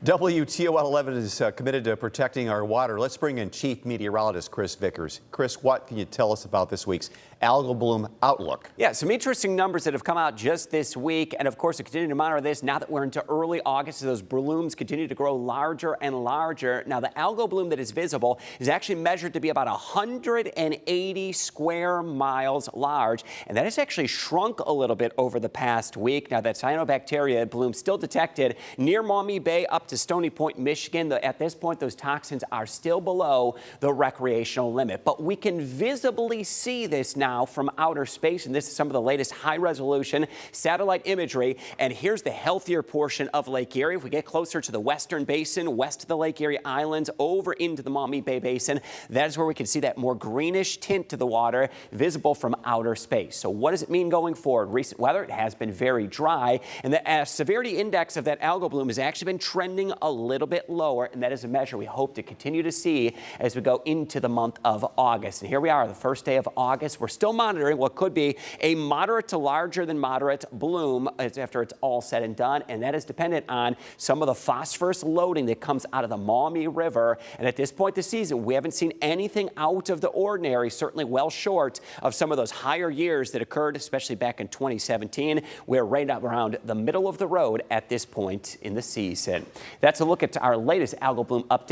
WTOL 11 is committed to protecting our water. Let's bring in Chief Meteorologist Chris Vickers. Chris, what can you tell us about this week's algal bloom outlook? Yeah, some interesting numbers that have come out just this week. And of course, we continue to monitor this now that we're into early August. Those blooms continue to grow larger and larger. Now, the algal bloom that is visible is actually measured to be about 180 square miles large. And that has actually shrunk a little bit over the past week. Now, that cyanobacteria bloom still detected near Maumee Bay up to Stony Point, Michigan. At this point, those toxins are still below the recreational limit. But we can visibly see this now from outer space, and this is some of the latest high-resolution satellite imagery. And here's the healthier portion of Lake Erie. If we get closer to the western basin, west of the Lake Erie Islands, over into the Maumee Bay Basin, that is where we can see that more greenish tint to the water visible from outer space. So what does it mean going forward? Recent weather, it has been very dry, and the severity index of that algal bloom has actually been trending a little bit lower, and that is a measure we hope to continue to see as we go into the month of August. And here we are, the first day of August. We're still monitoring what could be a moderate to larger than moderate bloom after it's all said and done, and that is dependent on some of the phosphorus loading that comes out of the Maumee River. And at this point this season, we haven't seen anything out of the ordinary, certainly well short of some of those higher years that occurred, especially back in 2017. We're right up around the middle of the road at this point in the season. That's a look at our latest algal bloom update.